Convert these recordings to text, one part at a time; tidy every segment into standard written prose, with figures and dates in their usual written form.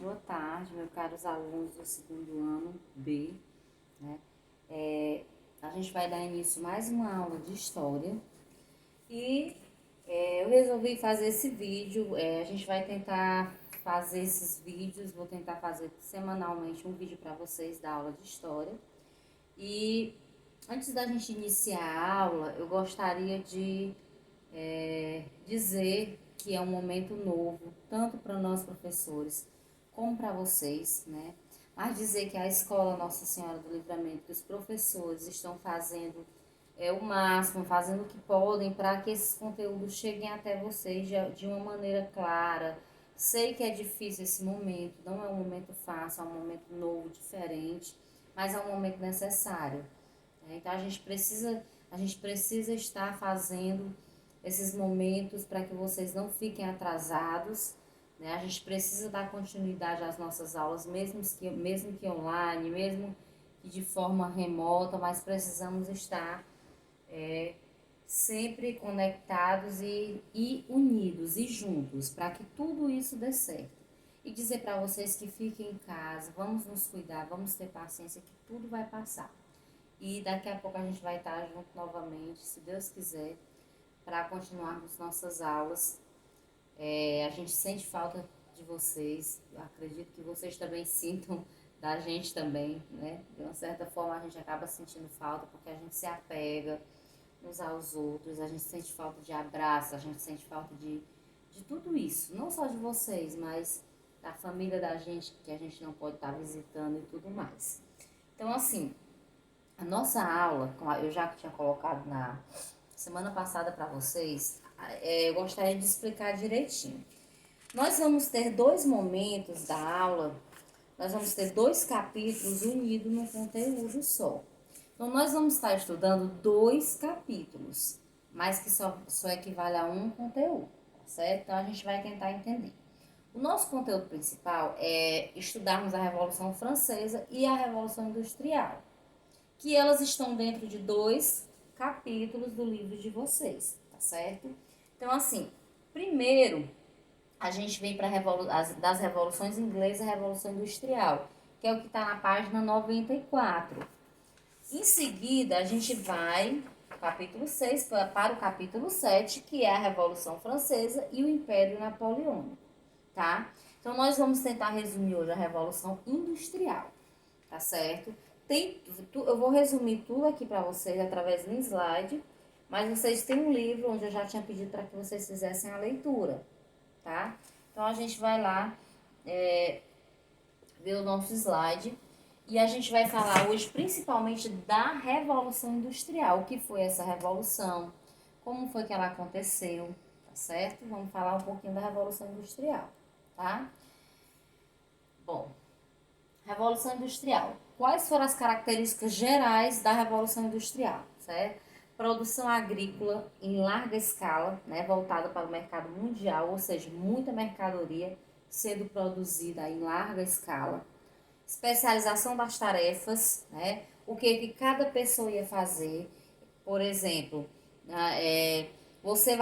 boa tarde, meus caros alunos do segundo ano B, né? A gente vai dar início a mais uma aula de História e eu resolvi fazer esse vídeo. A gente vai tentar fazer esses vídeos, vou tentar fazer semanalmente um vídeo para vocês da aula de História. E antes da gente iniciar a aula, eu gostaria de dizer que é um momento novo, tanto para nós professores como para vocês, né? Mas dizer que a Escola Nossa Senhora do Livramento, que os professores estão fazendo o máximo, fazendo o que podem para que esses conteúdos cheguem até vocês de uma maneira clara. Sei que é difícil esse momento, não é um momento fácil, é um momento novo, diferente, mas é um momento necessário. Né? Então a gente precisa estar fazendo esses momentos para que vocês não fiquem atrasados, né? A gente precisa dar continuidade às nossas aulas, mesmo que online, mesmo que de forma remota, mas precisamos estar sempre conectados e unidos e juntos para que tudo isso dê certo. E dizer para vocês que fiquem em casa, vamos nos cuidar, vamos ter paciência que tudo vai passar. E daqui a pouco a gente vai estar junto novamente, se Deus quiser, para continuarmos nossas aulas. A gente sente falta de vocês, eu acredito que vocês também sintam da gente também, né? De uma certa forma a gente acaba sentindo falta porque a gente se apega uns aos outros, a gente sente falta de abraço, a gente sente falta de tudo isso, não só de vocês, mas da família da gente que a gente não pode estar visitando e tudo mais. Então, assim, a nossa aula, eu já tinha colocado na semana passada para vocês, eu gostaria de explicar direitinho. Nós vamos ter dois momentos da aula, nós vamos ter dois capítulos unidos num conteúdo só. Então, nós vamos estar estudando dois capítulos, mas que só equivale a um conteúdo, tá certo? Então, a gente vai tentar entender. O nosso conteúdo principal é estudarmos a Revolução Francesa e a Revolução Industrial, que elas estão dentro de dois capítulos do livro de vocês, tá certo? Então, assim, primeiro a gente vem para das revoluções inglesa e revolução industrial, que é o que está na página 94. Em seguida, a gente vai capítulo 6 para o capítulo 7, que é a Revolução Francesa e o Império Napoleônico, tá? Então, nós vamos tentar resumir hoje a Revolução Industrial, tá certo? Eu vou resumir tudo aqui para vocês através do slide, mas vocês têm um livro onde eu já tinha pedido para que vocês fizessem a leitura, tá? Então, a gente vai lá ver o nosso slide e a gente vai falar hoje principalmente da Revolução Industrial, o que foi essa revolução, como foi que ela aconteceu, tá certo? Vamos falar um pouquinho da Revolução Industrial, tá? Bom, Revolução Industrial. Quais foram as características gerais da Revolução Industrial, certo? Produção agrícola em larga escala, né, voltada para o mercado mundial, ou seja, muita mercadoria sendo produzida em larga escala. Especialização das tarefas, né, o que cada pessoa ia fazer. Por exemplo, você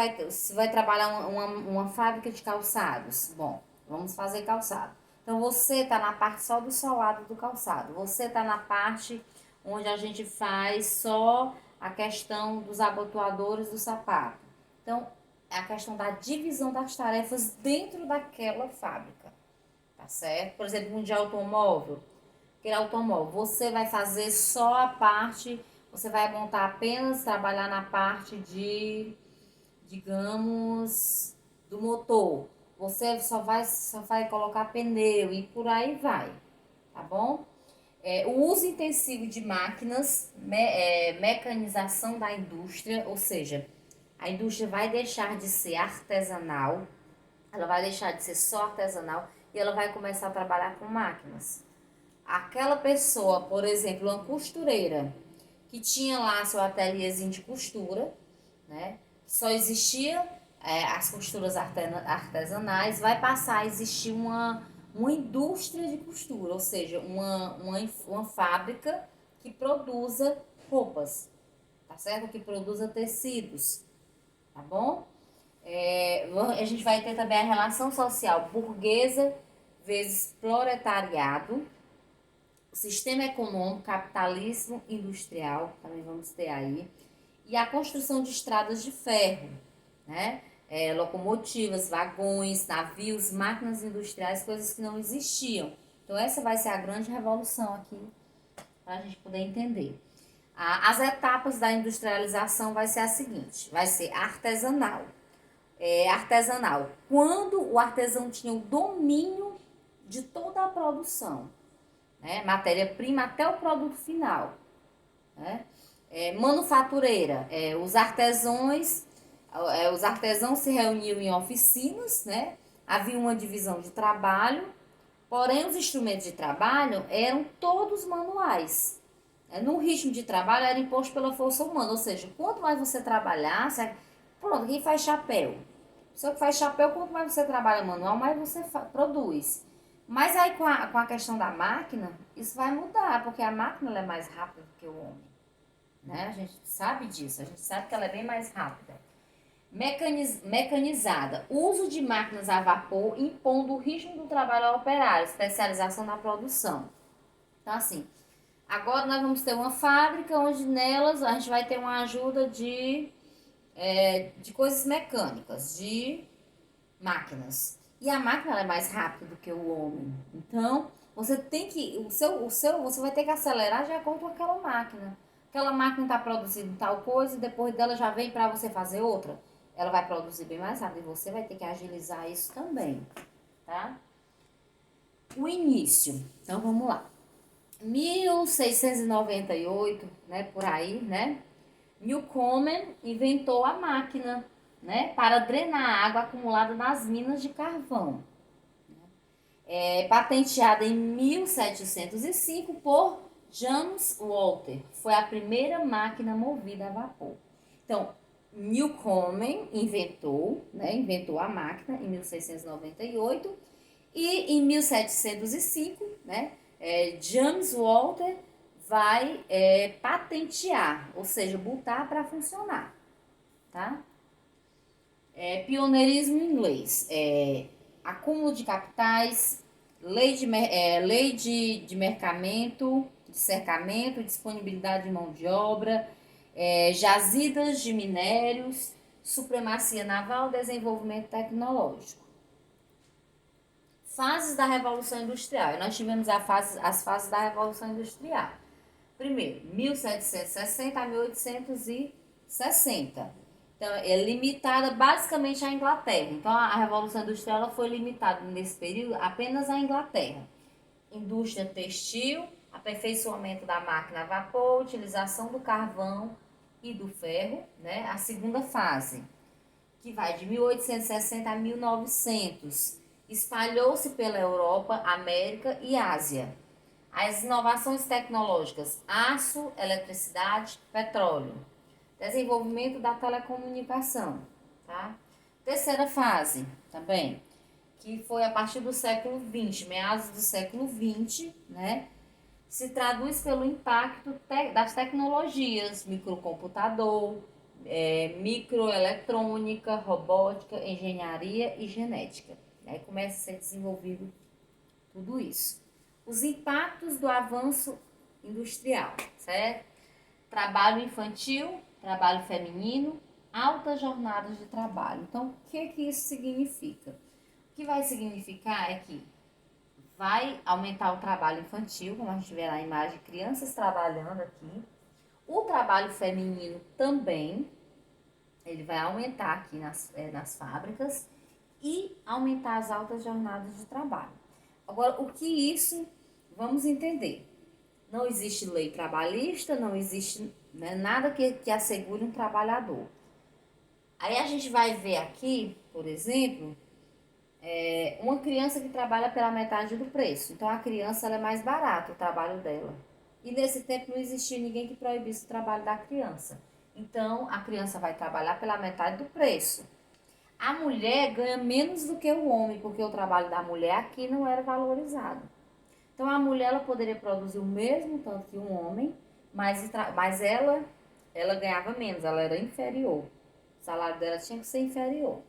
vai trabalhar uma fábrica de calçados. Bom, vamos fazer calçado. Então, você está na parte só do solado do calçado. Você está na parte onde a gente faz só a questão dos abotoadores do sapato. Então, é a questão da divisão das tarefas dentro daquela fábrica, tá certo? Por exemplo, um de automóvel. Aquele automóvel, você vai fazer só a parte, você vai montar apenas, trabalhar na parte de, digamos, do motor. Você só vai colocar pneu e por aí vai, tá bom? O uso intensivo de máquinas, mecanização da indústria, ou seja, a indústria vai deixar de ser artesanal, ela vai deixar de ser só artesanal e ela vai começar a trabalhar com máquinas. Aquela pessoa, por exemplo, uma costureira, que tinha lá seu ateliêzinho de costura, né? Só existia as costuras artesanais, vai passar a existir uma indústria de costura, ou seja, uma fábrica que produza roupas, tá certo? Que produza tecidos, tá bom? A gente vai ter também a relação social burguesa vezes proletariado, o sistema econômico, capitalismo industrial, também vamos ter aí, e a construção de estradas de ferro, né? Locomotivas, vagões, navios, máquinas industriais, coisas que não existiam. Então essa vai ser a grande revolução aqui, para a gente poder entender. As etapas da industrialização vai ser a seguinte, vai ser artesanal. Artesanal, quando o artesão tinha o domínio de toda a produção, né? Matéria-prima até o produto final, né? Manufatureira, os artesãos se reuniam em oficinas, né? Havia uma divisão de trabalho, porém os instrumentos de trabalho eram todos manuais. No ritmo de trabalho era imposto pela força humana, ou seja, quanto mais você trabalhar, pronto, quem faz chapéu? Só que faz chapéu, quanto mais você trabalha manual, mais você produz. Mas aí com a questão da máquina, isso vai mudar, porque a máquina é mais rápida do que o homem. Né? A gente sabe disso, a gente sabe que ela é bem mais rápida. Mecanizada, uso de máquinas a vapor, impondo o ritmo do trabalho ao operário, especialização na produção. Então, assim, agora nós vamos ter uma fábrica onde nelas a gente vai ter uma ajuda de coisas mecânicas, de máquinas. E a máquina é mais rápida do que o homem. Então, você tem que. Você vai ter que acelerar de acordo com aquela máquina. Aquela máquina está produzindo tal coisa e depois dela já vem para você fazer outra. Ela vai produzir bem mais rápido e você vai ter que agilizar isso também. Tá? O início. Então, vamos lá. 1698, né, por aí, né? Newcomen inventou a máquina, né, para drenar a água acumulada nas minas de carvão. Patenteada em 1705 por James Walter. Foi a primeira máquina movida a vapor. Então, Newcomen inventou a máquina em 1698 e em 1705, né, James Walter vai patentear, ou seja, botar para funcionar, tá? Pioneirismo inglês, acúmulo de capitais, lei de mercamento, de cercamento, disponibilidade de mão de obra, jazidas de minérios, supremacia naval, desenvolvimento tecnológico. Fases da Revolução Industrial. Nós tivemos as fases da Revolução Industrial. Primeiro, 1760 a 1860. Então, é limitada basicamente à Inglaterra. Então, a Revolução Industrial ela foi limitada nesse período apenas à Inglaterra. Indústria textil, aperfeiçoamento da máquina a vapor, utilização do carvão e do ferro, né? A segunda fase, que vai de 1860 a 1900. Espalhou-se pela Europa, América e Ásia. As inovações tecnológicas, aço, eletricidade, petróleo. Desenvolvimento da telecomunicação, tá? Terceira fase, também, que foi a partir do século XX, meados do século XX, né? Se traduz pelo impacto das tecnologias, microcomputador, microeletrônica, robótica, engenharia e genética. Aí começa a ser desenvolvido tudo isso. Os impactos do avanço industrial, certo? Trabalho infantil, trabalho feminino, altas jornadas de trabalho. Então, o que isso significa? O que vai significar é que vai aumentar o trabalho infantil, como a gente vê na imagem, crianças trabalhando aqui. O trabalho feminino também, ele vai aumentar aqui nas fábricas e aumentar as altas jornadas de trabalho. Agora, o que isso, vamos entender. Não existe lei trabalhista, não existe nada que assegure um trabalhador. Aí a gente vai ver aqui, por exemplo, uma criança que trabalha pela metade do preço. Então, a criança ela é mais barata, o trabalho dela. E nesse tempo não existia ninguém que proibisse o trabalho da criança. Então, a criança vai trabalhar pela metade do preço. A mulher ganha menos do que o homem, porque o trabalho da mulher aqui não era valorizado. Então, a mulher ela poderia produzir o mesmo tanto que um homem, mas ela ganhava menos, ela era inferior. O salário dela tinha que ser inferior.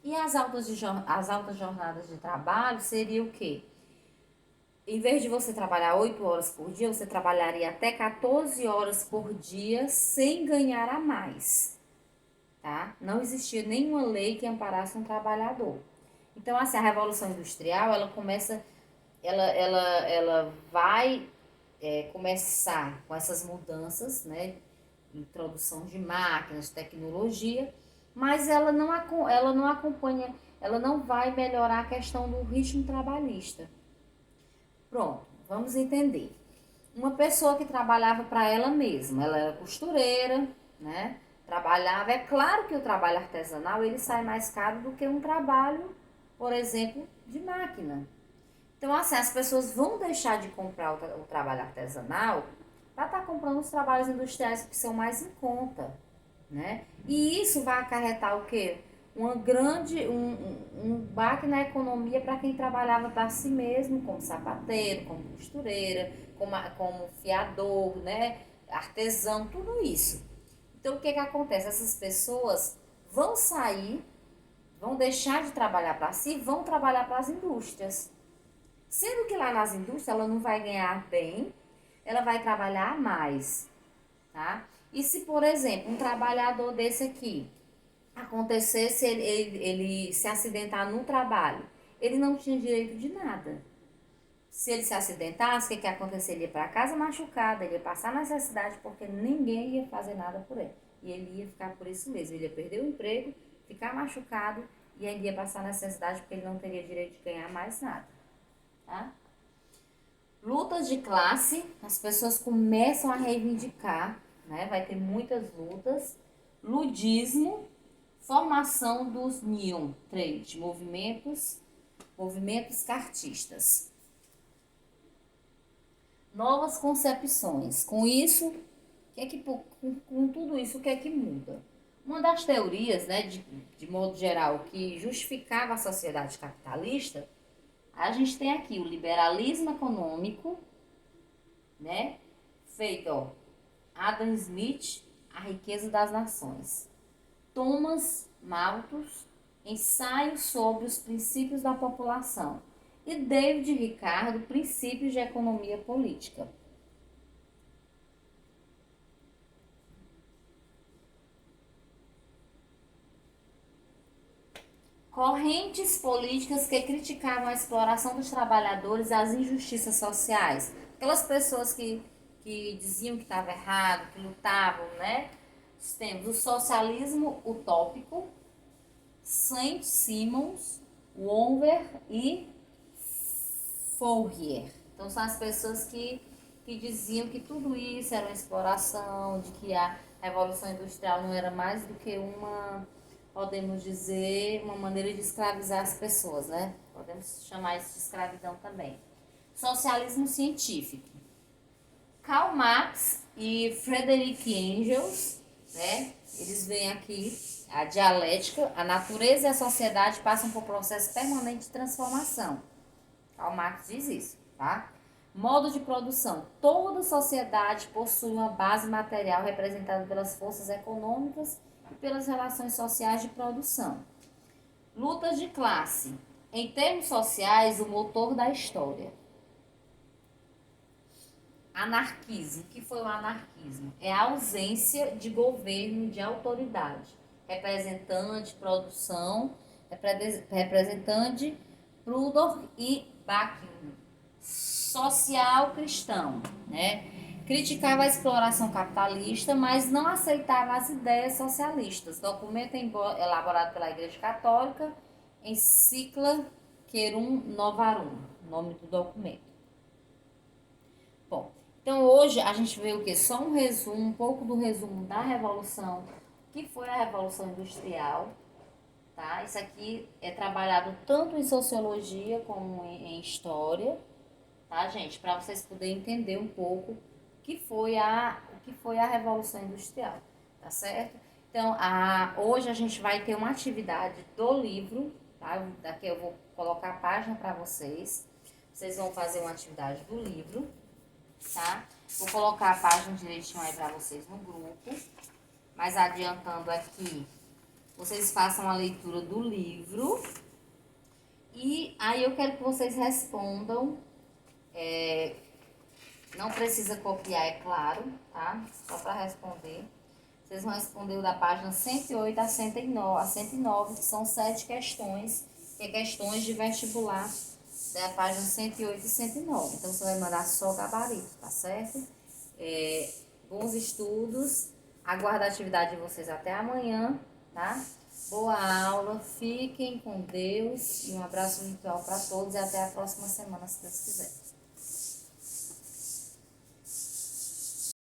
E as altas jornadas de trabalho seria o quê? Em vez de você trabalhar 8 horas por dia, você trabalharia até 14 horas por dia sem ganhar a mais, tá? Não existia nenhuma lei que amparasse um trabalhador. Então, assim, a Revolução Industrial, ela vai começar com essas mudanças, né? Introdução de máquinas, tecnologia, mas ela não acompanha, ela não vai melhorar a questão do ritmo trabalhista. Pronto, vamos entender. Uma pessoa que trabalhava para ela mesma, ela era costureira, né? Trabalhava, é claro que o trabalho artesanal ele sai mais caro do que um trabalho, por exemplo, de máquina. Então, assim, as pessoas vão deixar de comprar o trabalho artesanal para estar comprando os trabalhos industriais que são mais em conta, né? E isso vai acarretar o quê? Um baque na economia para quem trabalhava para si mesmo, como sapateiro, como costureira, como fiador, né? Artesão, tudo isso. Então, o que acontece? Essas pessoas vão sair, vão deixar de trabalhar para si, vão trabalhar para as indústrias. Sendo que lá nas indústrias ela não vai ganhar bem, ela vai trabalhar mais, tá? E se, por exemplo, um trabalhador desse aqui acontecesse ele se acidentar no trabalho, ele não tinha direito de nada. Se ele se acidentasse, o que aconteceria? Ele ia para casa machucado, ele ia passar necessidade porque ninguém ia fazer nada por ele. E ele ia ficar por isso mesmo, ele ia perder o emprego, ficar machucado e ainda ia passar necessidade porque ele não teria direito de ganhar mais nada. Tá? Lutas de classe, as pessoas começam a reivindicar, né? Vai ter muitas lutas. Ludismo, formação dos Neon Trade, movimentos cartistas. Novas concepções. Com isso, com tudo isso, o que é que muda? Uma das teorias, né, de modo geral, que justificava a sociedade capitalista, a gente tem aqui o liberalismo econômico, né? Feito, ó, Adam Smith, A Riqueza das Nações. Thomas Malthus, Ensaio sobre os Princípios da População. E David Ricardo, Princípios de Economia Política. Correntes políticas que criticavam a exploração dos trabalhadores e as injustiças sociais. Aquelas pessoas que diziam que estava errado, que lutavam, né? Temos o socialismo utópico, Saint-Simons, Womver e Fourier. Então são as pessoas que diziam que tudo isso era uma exploração, de que a Revolução Industrial não era mais do que podemos dizer, uma maneira de escravizar as pessoas, né? Podemos chamar isso de escravidão também. Socialismo científico. Karl Marx e Friedrich Engels, né? Eles veem aqui a dialética, a natureza e a sociedade passam por um processo permanente de transformação. Karl Marx diz isso, tá? Modo de produção. Toda sociedade possui uma base material representada pelas forças econômicas e pelas relações sociais de produção. Lutas de classe. Em termos sociais, o motor da história. Anarquismo. O que foi o anarquismo? É a ausência de governo, de autoridade. Representante, produção, representante Prudhoe e Bakunin. Social cristão, né? Criticava a exploração capitalista, mas não aceitava as ideias socialistas. Documento elaborado pela Igreja Católica, Encíclica Querum Novarum, nome do documento. Bom, então hoje a gente vê o que? Só um resumo, um pouco do resumo da Revolução, que foi a Revolução Industrial, tá? Isso aqui é trabalhado tanto em sociologia como em história, tá, gente? Para vocês poderem entender um pouco o que foi a Revolução Industrial, tá certo? Então, hoje a gente vai ter uma atividade do livro, tá? Daqui eu vou colocar a página para vocês. Vocês vão fazer uma atividade do livro, tá? Vou colocar a página direitinho aí para vocês no grupo. Mas adiantando aqui, vocês façam a leitura do livro. E aí eu quero que vocês respondam. Não precisa copiar, é claro, tá? Só para responder. Vocês vão responder o da página 108 a 109, que são 7 questões, que é questões de vestibular da página 108 e 109. Então, você vai mandar só gabarito, tá certo? Bons estudos. Aguardo a atividade de vocês até amanhã, tá? Boa aula, fiquem com Deus e um abraço virtual para todos e até a próxima semana, se Deus quiser.